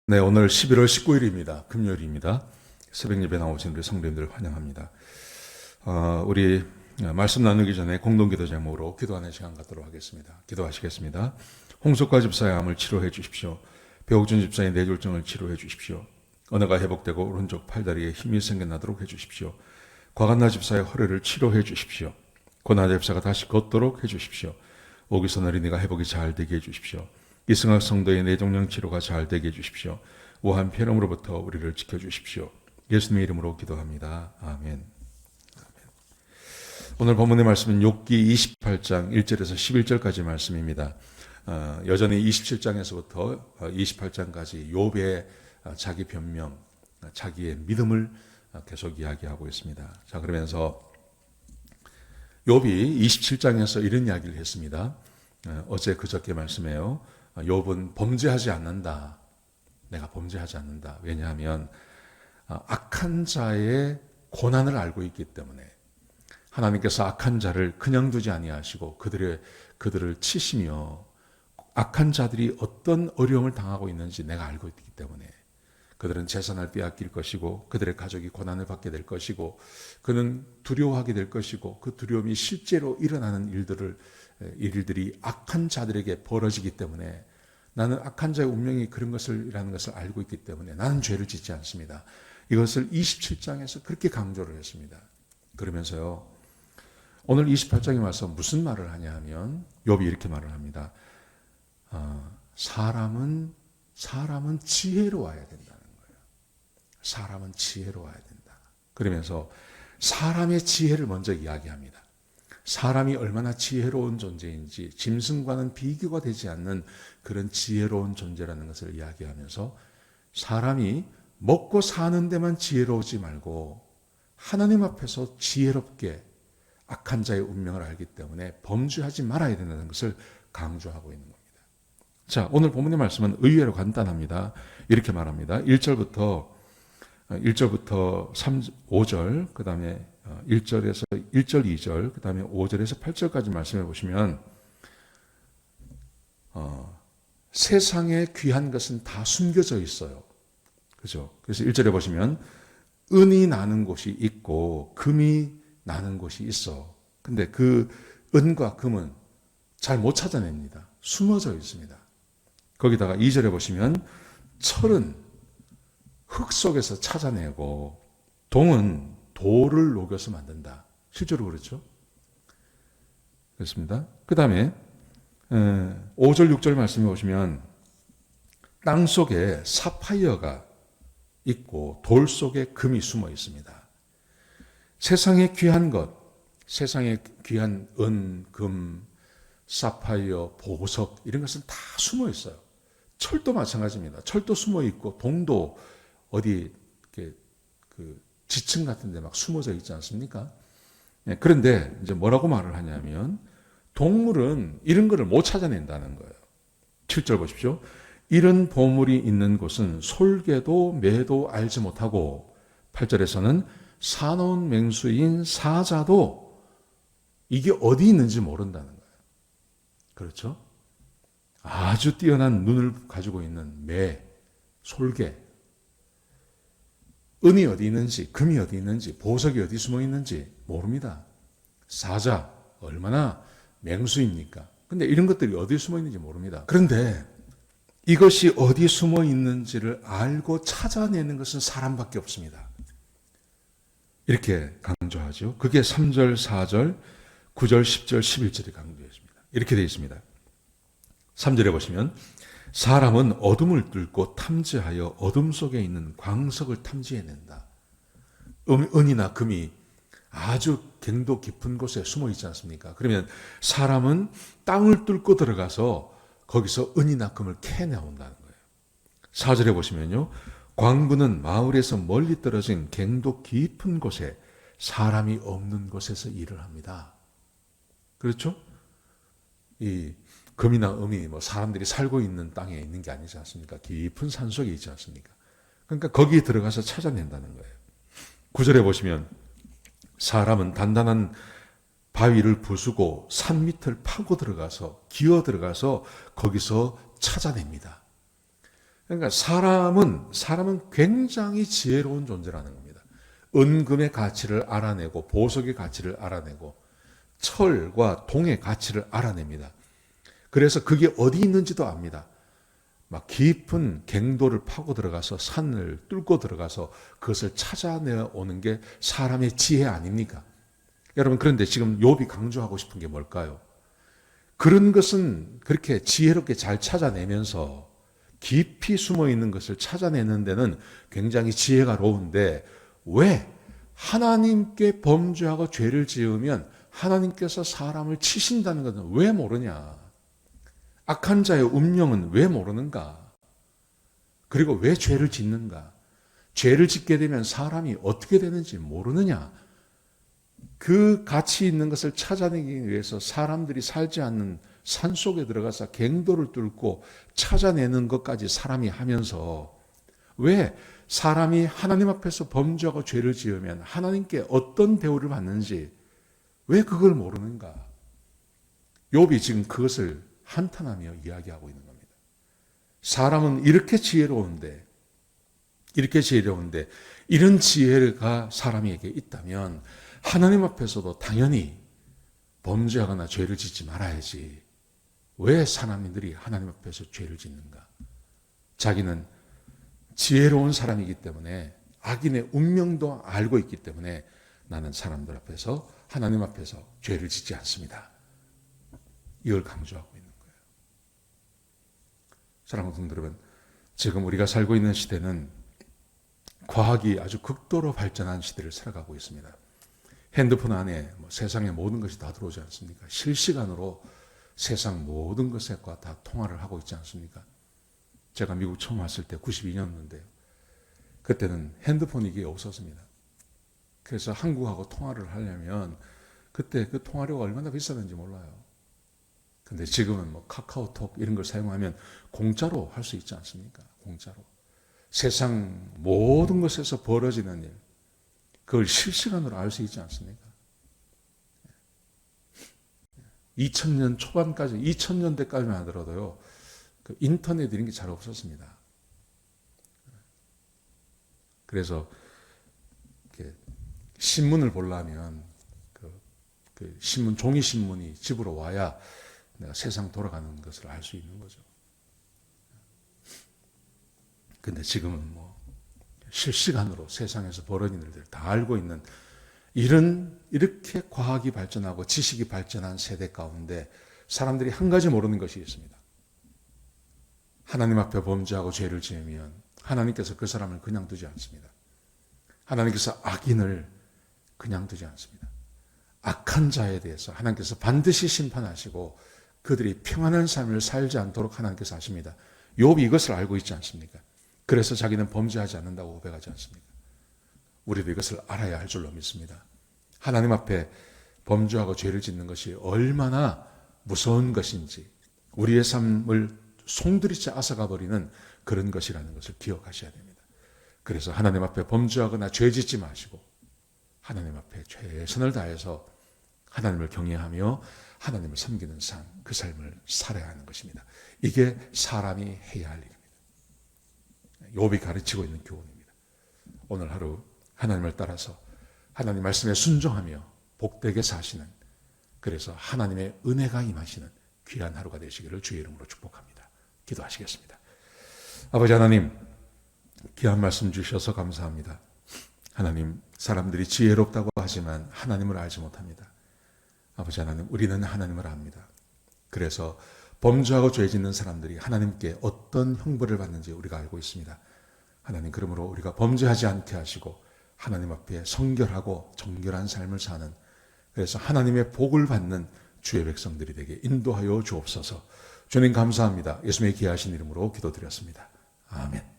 네, 오늘 11월 19일입니다. 금요일입니다. 새벽 예배 나오신 우리 성도님들 환영합니다. 우리 말씀 나누기 전에 공동기도 제목으로 기도하는 시간 갖도록 하겠습니다. 기도하시겠습니다. 홍석과 집사의 암을 치료해 주십시오. 배옥준 집사의 뇌졸중을 치료해 주십시오. 언어가 회복되고 오른쪽 팔다리에 힘이 생겨나도록 해 주십시오. 과간나 집사의 허리를 치료해 주십시오. 고나 집사가 다시 걷도록 해 주십시오. 오기선 어린이가 회복이 잘 되게 해 주십시오. 이승학 성도의 뇌종양 치료가 잘 되게 해주십시오. 우한 폐렴으로부터 우리를 지켜주십시오. 예수님의 이름으로 기도합니다. 아멘. 오늘 본문의 말씀은 욥기 28장 1절에서 11절까지 말씀입니다. 여전히 27장에서부터 28장까지 욥의 자기 변명, 자기의 믿음을 계속 이야기하고 있습니다. 자, 그러면서 욥이 27장에서 이런 이야기를 했습니다. 어제 그저께 말씀해요. 욥은 범죄하지 않는다. 내가 범죄하지 않는다. 왜냐하면 악한 자의 고난을 알고 있기 때문에 하나님께서 악한 자를 그냥 두지 아니하시고 그들을 치시며 악한 자들이 어떤 어려움을 당하고 있는지 내가 알고 있기 때문에 그들은 재산을 빼앗길 것이고 그들의 가족이 고난을 받게 될 것이고 그는 두려워하게 될 것이고 그 두려움이 실제로 일어나는 일들이 악한 자들에게 벌어지기 때문에 나는 악한 자의 운명이 그런 것이라는 것을 알고 있기 때문에 나는 죄를 짓지 않습니다. 이것을 27장에서 그렇게 강조를 했습니다. 그러면서요, 오늘 28장에 와서 무슨 말을 하냐 하면 욥이 이렇게 말을 합니다. 사람은 지혜로워야 된다는 거예요. 사람은 지혜로워야 된다. 그러면서 사람의 지혜를 먼저 이야기합니다. 사람이 얼마나 지혜로운 존재인지 짐승과는 비교가 되지 않는 그런 지혜로운 존재라는 것을 이야기하면서 사람이 먹고 사는 데만 지혜로우지 말고 하나님 앞에서 지혜롭게 악한 자의 운명을 알기 때문에 범죄하지 말아야 된다는 것을 강조하고 있는 겁니다. 자, 오늘 본문의 말씀은 의외로 간단합니다. 이렇게 말합니다. 1절부터 5절, 그 다음에 1절에서 1절, 2절, 그 다음에 5절에서 8절까지 말씀해 보시면 세상에 귀한 것은 다 숨겨져 있어요. 그죠? 그래서 1절에 보시면 은이 나는 곳이 있고 금이 나는 곳이 있어. 근데 그 은과 금은 잘 못 찾아냅니다. 숨어져 있습니다. 거기다가 2절에 보시면 철은 흙 속에서 찾아내고 동은 돌을 녹여서 만든다. 실제로 그렇죠? 그렇습니다. 그 다음에 5절, 6절 말씀해 보시면 땅 속에 사파이어가 있고 돌 속에 금이 숨어 있습니다. 세상에 귀한 것, 세상에 귀한 은, 금, 사파이어, 보석 이런 것은 다 숨어 있어요. 철도 마찬가지입니다. 철도 숨어 있고 동도 어디 이렇게 지층 같은 데 막 숨어져 있지 않습니까? 그런데 이제 뭐라고 말을 하냐면 동물은 이런 거를 못 찾아낸다는 거예요. 7절 보십시오. 이런 보물이 있는 곳은 솔개도 매도 알지 못하고 8절에서는 사나운 맹수인 사자도 이게 어디 있는지 모른다는 거예요. 그렇죠? 아주 뛰어난 눈을 가지고 있는 매, 솔개, 은이 어디 있는지, 금이 어디 있는지, 보석이 어디 숨어 있는지 모릅니다. 사자, 얼마나 맹수입니까? 근데 이런 것들이 어디 숨어 있는지 모릅니다. 그런데 이것이 어디 숨어 있는지를 알고 찾아내는 것은 사람밖에 없습니다. 이렇게 강조하죠. 그게 3절, 4절, 9절, 10절, 11절에 강조했습니다. 이렇게 되어 있습니다. 3절에 보시면 사람은 어둠을 뚫고 탐지하여 어둠 속에 있는 광석을 탐지해낸다. 은이나 금이 아주 갱도 깊은 곳에 숨어 있지 않습니까? 그러면 사람은 땅을 뚫고 들어가서 거기서 은이나 금을 캐내온다는 거예요. 4절에 보시면요. 광부는 마을에서 멀리 떨어진 갱도 깊은 곳에 사람이 없는 곳에서 일을 합니다. 그렇죠? 이 금이나 음이 사람들이 살고 있는 땅에 있는 게 아니지 않습니까? 깊은 산 속에 있지 않습니까? 그러니까 거기에 들어가서 찾아낸다는 거예요. 9절에 보시면 사람은 단단한 바위를 부수고 산 밑을 파고 들어가서 기어 들어가서 거기서 찾아냅니다. 그러니까 사람은 굉장히 지혜로운 존재라는 겁니다. 은금의 가치를 알아내고 보석의 가치를 알아내고 철과 동의 가치를 알아냅니다. 그래서 그게 어디 있는지도 압니다. 막 깊은 갱도를 파고 들어가서 산을 뚫고 들어가서 그것을 찾아내오는 게 사람의 지혜 아닙니까? 여러분, 그런데 지금 욥이 강조하고 싶은 게 뭘까요? 그런 것은 그렇게 지혜롭게 잘 찾아내면서 깊이 숨어 있는 것을 찾아내는 데는 굉장히 지혜가로운데 왜 하나님께 범죄하고 죄를 지으면 하나님께서 사람을 치신다는 것은 왜 모르냐? 악한 자의 운명은 왜 모르는가? 그리고 왜 죄를 짓는가? 죄를 짓게 되면 사람이 어떻게 되는지 모르느냐? 그 가치 있는 것을 찾아내기 위해서 사람들이 살지 않는 산속에 들어가서 갱도를 뚫고 찾아내는 것까지 사람이 하면서 왜 사람이 하나님 앞에서 범죄하고 죄를 지으면 하나님께 어떤 대우를 받는지 왜 그걸 모르는가? 욥이 지금 그것을 한탄하며 이야기하고 있는 겁니다. 사람은 이렇게 지혜로운데 이런 지혜가 사람에게 있다면 하나님 앞에서도 당연히 범죄하거나 죄를 짓지 말아야지. 왜 사람들이 하나님 앞에서 죄를 짓는가? 자기는 지혜로운 사람이기 때문에 악인의 운명도 알고 있기 때문에 나는 사람들 앞에서 하나님 앞에서 죄를 짓지 않습니다. 이걸 강조하고 있는 거예요. 사랑하는 성도 여러분, 지금 우리가 살고 있는 시대는 과학이 아주 극도로 발전한 시대를 살아가고 있습니다. 핸드폰 안에 세상의 모든 것이 다 들어오지 않습니까? 실시간으로 세상 모든 것과 다 통화를 하고 있지 않습니까? 제가 미국 처음 왔을 때 92년도인데요. 그때는 핸드폰이 이게 없었습니다. 그래서 한국하고 통화를 하려면 그때 그 통화료가 얼마나 비쌌는지 몰라요. 근데 지금은 카카오톡 이런 걸 사용하면 공짜로 할 수 있지 않습니까? 공짜로. 세상 모든 것에서 벌어지는 일, 그걸 실시간으로 알 수 있지 않습니까? 2000년 초반까지, 2000년대까지만 하더라도요, 그 인터넷 이런 게 잘 없었습니다. 그래서 신문을 보려면 그 신문, 종이 신문이 집으로 와야 내가 세상 돌아가는 것을 알 수 있는 거죠. 근데 지금은 실시간으로 세상에서 벌어지는 일들 다 알고 있는 이렇게 과학이 발전하고 지식이 발전한 세대 가운데 사람들이 한 가지 모르는 것이 있습니다. 하나님 앞에 범죄하고 죄를 지으면 하나님께서 그 사람을 그냥 두지 않습니다. 하나님께서 악인을 그냥 두지 않습니다. 악한 자에 대해서 하나님께서 반드시 심판하시고 그들이 평안한 삶을 살지 않도록 하나님께서 하십니다. 욥이 이것을 알고 있지 않습니까? 그래서 자기는 범죄하지 않는다고 고백하지 않습니까? 우리도 이것을 알아야 할 줄로 믿습니다. 하나님 앞에 범죄하고 죄를 짓는 것이 얼마나 무서운 것인지 우리의 삶을 송두리째 앗아가 버리는 그런 것이라는 것을 기억하셔야 됩니다. 그래서 하나님 앞에 범죄하거나 죄 짓지 마시고 하나님 앞에 최선을 다해서 하나님을 경외하며 하나님을 섬기는 삶, 그 삶을 살아야 하는 것입니다. 이게 사람이 해야 할 일입니다. 욥이 가르치고 있는 교훈입니다. 오늘 하루 하나님을 따라서 하나님 말씀에 순종하며 복되게 사시는, 그래서 하나님의 은혜가 임하시는 귀한 하루가 되시기를 주의 이름으로 축복합니다. 기도하시겠습니다. 아버지 하나님, 귀한 말씀 주셔서 감사합니다. 하나님, 사람들이 지혜롭다고 하지만 하나님을 알지 못합니다. 아버지 하나님, 우리는 하나님을 압니다. 그래서 범죄하고 죄 짓는 사람들이 하나님께 어떤 형벌을 받는지 우리가 알고 있습니다. 하나님, 그러므로 우리가 범죄하지 않게 하시고 하나님 앞에 성결하고 정결한 삶을 사는, 그래서 하나님의 복을 받는 주의 백성들이 되게 인도하여 주옵소서. 주님 감사합니다. 예수님의 귀하신 이름으로 기도드렸습니다. 아멘.